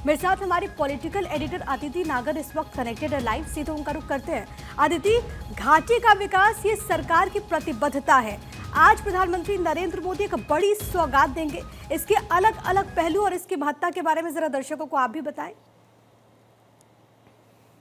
मेरे साथ हमारे पॉलिटिकल एडिटर अदिति नागर इस वक्त कनेक्टेड है लाइव। सीधे उनका रुख करते हैं। अदिति, घाटी का विकास ये सरकार की प्रतिबद्धता है। आज प्रधानमंत्री नरेंद्र मोदी एक बड़ी सौगात देंगे, इसके अलग अलग पहलू और इसकी महत्ता के बारे में जरा दर्शकों को आप भी बताएं।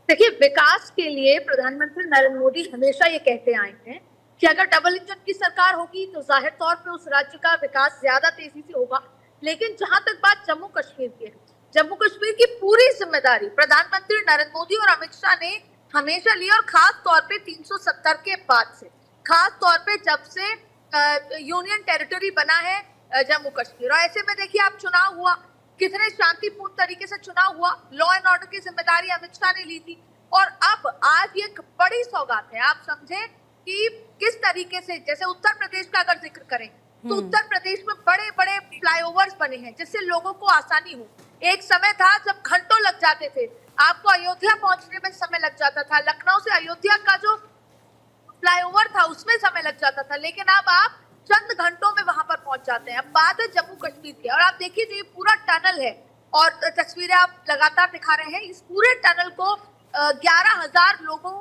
देखिए, विकास के लिए प्रधानमंत्री नरेंद्र मोदी हमेशा ये कहते आए हैं कि अगर डबल इंजन की सरकार होगी तो जाहिर तौर पे उस राज्य का विकास ज्यादा तेजी से होगा। लेकिन जहां तक बात जम्मू कश्मीर की है, जम्मू कश्मीर की पूरी जिम्मेदारी प्रधानमंत्री नरेंद्र मोदी और अमित शाह ने हमेशा ली, और खास तौर पे 370 के बाद से, खास तौर पे जब से यूनियन टेरिटरी बना है जम्मू कश्मीर। और ऐसे में देखिए, आप चुनाव हुआ, कितने शांतिपूर्ण तरीके से चुनाव हुआ, लॉ एंड ऑर्डर की जिम्मेदारी अमित शाह ने ली थी। और अब आज ये एक बड़ी सौगात है। आप समझे कि किस तरीके से, जैसे उत्तर प्रदेश का अगर जिक्र करें तो उत्तर प्रदेश में बड़े बड़े फ्लाईओवर्स बने हैं जिससे लोगों को आसानी हो। एक समय था जब घंटों लग जाते थे, आपको अयोध्या पहुंचने में समय लग जाता था, लखनऊ से अयोध्या का जो फ्लाईओवर था उसमें समय लग जाता था, लेकिन अब आप चंद घंटों में वहां पर पहुंच जाते हैं। अब बात है जम्मू कश्मीर की, और आप देखिए जो ये पूरा टनल है और तस्वीरें आप लगातार दिखा रहे हैं, इस पूरे टनल को 11,000 लोगों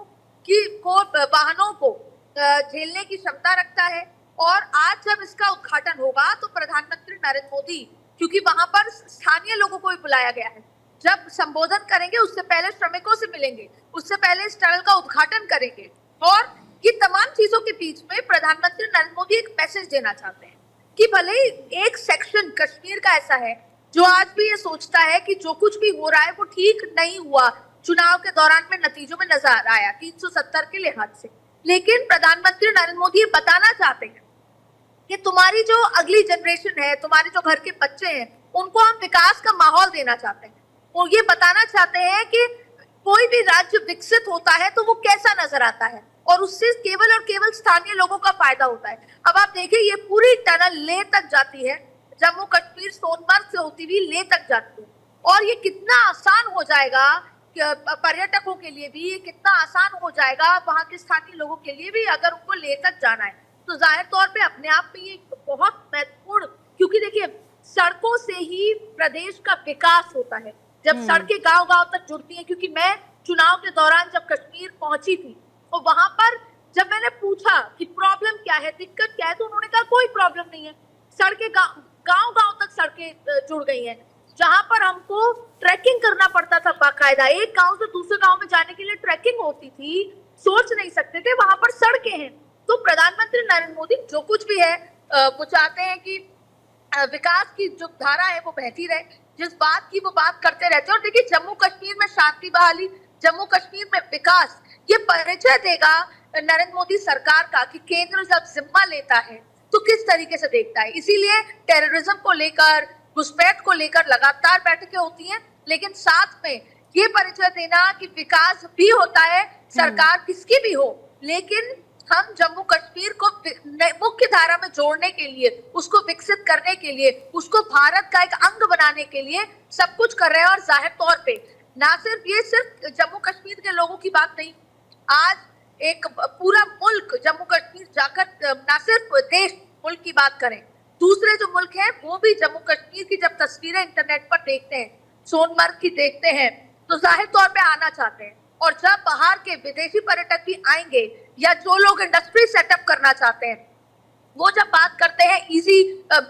को वाहनों को झेलने की क्षमता रखता है। और आज जब इसका उद्घाटन होगा तो प्रधानमंत्री नरेंद्र मोदी, क्योंकि वहां पर स्थानीय लोगों को भी बुलाया गया है, जब संबोधन करेंगे उससे पहले श्रमिकों से मिलेंगे, उससे पहले इस टनल का उद्घाटन करेंगे। और ये तमाम चीजों के बीच में प्रधानमंत्री नरेंद्र मोदी एक मैसेज देना चाहते हैं कि भले ही एक सेक्शन कश्मीर का ऐसा है जो आज भी ये सोचता है कि जो कुछ भी हो रहा है वो ठीक नहीं हुआ, चुनाव के दौरान में नतीजों में नजर आया 370 के लिहाज से, लेकिन प्रधानमंत्री नरेंद्र मोदी ये बताना चाहते हैं कि तुम्हारी जो अगली जनरेशन है, तुम्हारे जो घर के बच्चे हैं, उनको हम विकास का माहौल देना चाहते हैं। वो ये बताना चाहते हैं कि कोई भी राज्य विकसित होता है तो वो कैसा नजर आता है, और उससे केवल और केवल स्थानीय लोगों का फायदा होता है। अब आप देखिए, ये पूरी टनल लेह तक जाती है, जम्मू कश्मीर सोनमर्ग से होती हुई लेह तक जाती है। और ये कितना आसान हो जाएगा पर्यटकों के लिए भी, ये कितना आसान हो जाएगा वहां के स्थानीय लोगों के लिए भी, अगर उनको लेह तक जाना है तो जाहिर तौर पे अपने आप में ये बहुत महत्वपूर्ण, क्योंकि देखिए सड़कों से ही प्रदेश का विकास होता है, जब सड़कें गांव गांव तक जुड़ती हैं। क्योंकि मैं चुनाव के दौरान जब कश्मीर पहुंची थी तो वहां पर जब मैंने पूछा कि प्रॉब्लम क्या है, दिक्कत क्या है, तो उन्होंने कहा कोई प्रॉब्लम नहीं है, सड़कें गांव गांव तक सड़कें जुड़ गई हैं। जहां पर हमको ट्रैकिंग करना पड़ता था, बाकायदा एक गांव से दूसरे गांव में जाने के लिए ट्रैकिंग होती थी, सोच नहीं सकते थे, वहां पर सड़कें हैं। तो प्रधानमंत्री नरेंद्र मोदी जो कुछ भी है वो चाहते हैं कि विकास की जो धारा है वो बहती रहे, जिस बात की वो बात करते रहते हैं। और देखिए, जम्मू कश्मीर में शांति बहाली, जम्मू कश्मीर में विकास, ये परिचय देगा नरेंद्र मोदी सरकार का कि केंद्र जब जिम्मा लेता है तो किस तरीके से देखता है। इसीलिए टेररिज्म को लेकर, घुसपैठ को लेकर लगातार बैठकें होती हैं, लेकिन साथ में ये परिचय देना कि विकास भी होता है, सरकार किसकी भी हो, लेकिन हम जम्मू कश्मीर को मुख्य धारा में जोड़ने के लिए, उसको विकसित करने के लिए, उसको भारत का एक अंग बनाने के लिए सब कुछ कर रहे हैं। और जाहिर तौर पे ना सिर्फ जम्मू कश्मीर के लोगों की बात नहीं, आज एक पूरा मुल्क जम्मू कश्मीर जाकर ना सिर्फ देश मुल्क की बात करें, दूसरे जो मुल्क हैं वो भी जम्मू कश्मीर की जब तस्वीरें इंटरनेट पर देखते हैं, सोनमर्ग की देखते हैं, तो जाहिर तौर पे आना चाहते हैं। और जब बाहर के विदेशी पर्यटक भी आएंगे या जो लोग इंडस्ट्री सेटअप करना चाहते हैं, वो जब बात करते हैं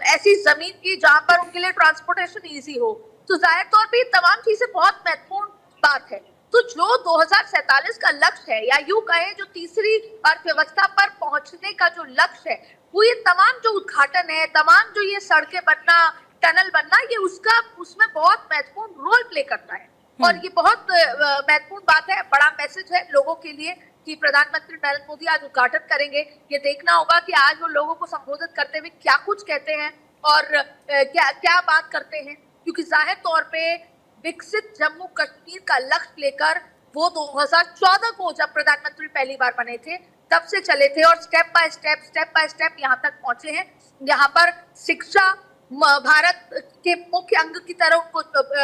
ऐसी जमीन की जहां पर उनके लिए ट्रांसपोर्टेशन इजी हो, तो जाहिर तौर पे ये तमाम चीजें बहुत महत्वपूर्ण बात है। तो जो 2047 का लक्ष्य है, या यूं कहें जो तीसरी अर्थव्यवस्था पर पहुंचने का जो लक्ष्य है, वो ये तमाम जो उद्घाटन है, तमाम जो ये सड़कें बनना, टनल बनना, ये उसमें बहुत महत्वपूर्ण रोल प्ले करता है। और ये बहुत महत्वपूर्ण बात है, बड़ा मैसेज है लोगों के लिए कि प्रधानमंत्री नरेंद्र मोदी आज उद्घाटन करेंगे। ये देखना होगा कि आज वो लोगों को संबोधित करते हुए क्या कुछ कहते हैं और क्या बात करते हैं, क्योंकि जाहिर तौर पे विकसित जम्मू कश्मीर का लक्ष्य लेकर वो 2014 को जब प्रधानमंत्री पहली बार बने थे तब से चले थे, और स्टेप बाय स्टेप यहाँ तक पहुंचे हैं। यहाँ पर शिक्षा, भारत के मुख्य अंग की तरह उनको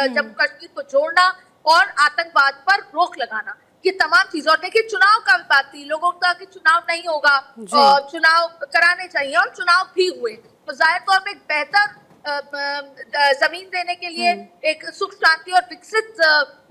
जम्मू कश्मीर को जोड़ना और आतंकवाद पर रोक लगाना, ये तमाम चीजें। और देखिए, चुनाव का भी बात थी, लोगों का कि चुनाव नहीं होगा और चुनाव कराने चाहिए, और चुनाव भी हुए, तो जाहिर तौर पे एक बेहतर जमीन देने के लिए, एक सुख शांति और विकसित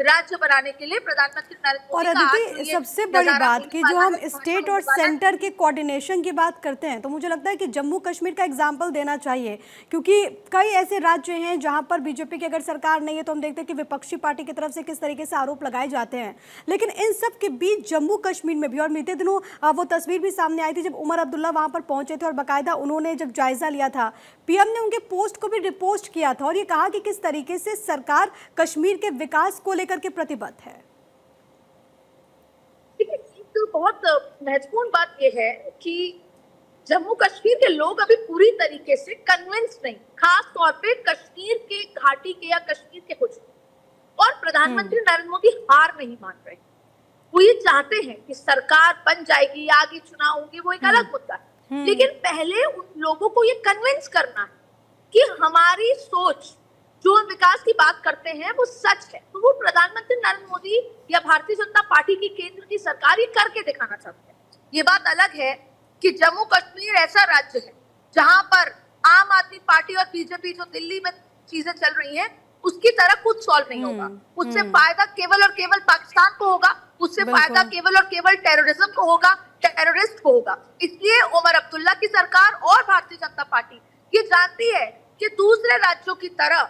राज्य बनाने के लिए प्रधानमंत्री नरेंद्र और मोदी का आज अदिति, ये सबसे बड़ी नजारा बात होने कि जो वाला हम है, स्टेट होने और वाला है। सेंटर के कोऑर्डिनेशन की बात करते हैं तो मुझे लगता है कि जम्मू कश्मीर का एग्जाम्पल देना चाहिए, क्योंकि कई ऐसे राज्य हैं जहां पर बीजेपी की अगर सरकार नहीं है तो हम देखते हैं कि विपक्षी पार्टी की तरफ से किस तरीके से आरोप लगाए जाते हैं, लेकिन इन सब के बीच जम्मू कश्मीर में भी, और बीते दिनों वो तस्वीर भी सामने आई थी जब उमर अब्दुल्ला वहां पर पहुंचे थे और बाकायदा उन्होंने जब जायजा लिया था, पीएम ने उनके पोस्ट को भी रिपोस्ट किया था और ये कहा कि किस तरीके से सरकार कश्मीर के विकास को लेकर के प्रतिबद्ध है। तो बहुत महत्वपूर्ण बात यह है कि जम्मू कश्मीर के लोग अभी पूरी तरीके से कन्विंस नहीं, खास तौर पे कश्मीर के घाटी के या कश्मीर के कुछ, और प्रधानमंत्री नरेंद्र मोदी हार नहीं मान रहे। वो ये चाहते हैं कि सरकार बन जाएगी, आगे चुनाव होंगे, वो एक अलग मुद्दा है, लेकिन पहले उन लोगों को ये कन्विंस करना है कि हमारी सोच जो हम विकास की बात करते हैं वो सच है। तो वो प्रधानमंत्री नरेंद्र मोदी या भारतीय जनता पार्टी की केंद्र की सरकार ये करके दिखाना चाहते हैं। ये बात अलग है कि जम्मू कश्मीर ऐसा राज्य है जहां पर आम आदमी पार्टी और बीजेपी जो दिल्ली में चीजें चल रही हैं उसकी तरह कुछ सॉल्व नहीं होगा। उससे फायदा केवल और केवल पाकिस्तान को होगा, उससे फायदा केवल और केवल टेररिज्म को होगा, टेररिस्ट को होगा। इसलिए उमर अब्दुल्ला की सरकार और भारतीय जनता पार्टी ये जानती है कि दूसरे राज्यों की तरह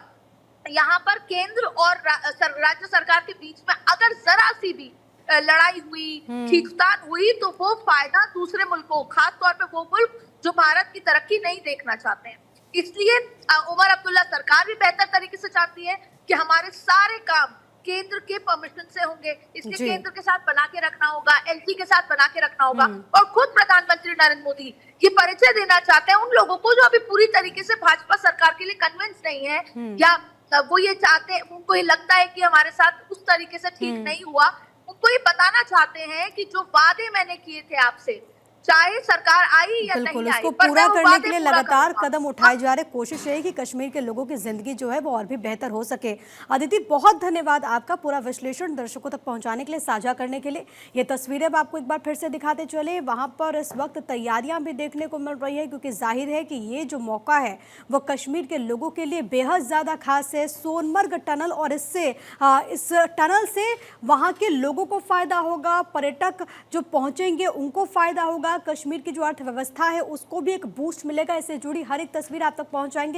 यहाँ पर केंद्र और राज्य सरकार के बीच में अगर जरा सी भी लड़ाई हुई, खींचतान हुई, तो वो फायदा दूसरे मुल्कों, खास तौर पे वो मुल्क जो भारत की तरक्की नहीं देखना चाहते हैं। इसलिए उमर अब्दुल्ला सरकार भी बेहतर तरीके से चाहती है कि हमारे सारे काम केंद्र के परमिशन से होंगे, इसलिए केंद्र के साथ बना के रखना होगा, एलजी के साथ बना के रखना होगा। और खुद प्रधानमंत्री नरेंद्र मोदी ये परिचय देना चाहते हैं उन लोगों को जो अभी पूरी तरीके से भाजपा सरकार के लिए कन्विंस नहीं है, या वो ये चाहते हैं, उनको ये लगता है कि हमारे साथ उस तरीके से ठीक नहीं हुआ। उनको ये बताना चाहते हैं कि जो वादे मैंने किए थे आपसे, चाहे सरकार आई या नहीं आई, उसको पूरा करने के लिए लगातार कदम उठाए जा रहे। कोशिश है कि कश्मीर के लोगों की जिंदगी जो है वो और भी बेहतर हो सके। अदिति, बहुत धन्यवाद आपका पूरा विश्लेषण दर्शकों तक पहुंचाने के लिए, साझा करने के लिए। ये तस्वीरें अब आपको एक बार फिर से दिखाते चले। वहां पर इस वक्त तैयारियां भी देखने को मिल रही है, क्योंकि जाहिर है कि ये जो मौका है वो कश्मीर के लोगों के लिए बेहद ज्यादा खास है। सोनमर्ग टनल, और इससे इस टनल से वहां के लोगों को फायदा होगा, पर्यटक जो पहुंचेंगे उनको फायदा होगा, कश्मीर की जो अर्थव्यवस्था है उसको भी एक बूस्ट मिलेगा। इससे जुड़ी हर एक तस्वीर आप तक पहुंचाएंगे।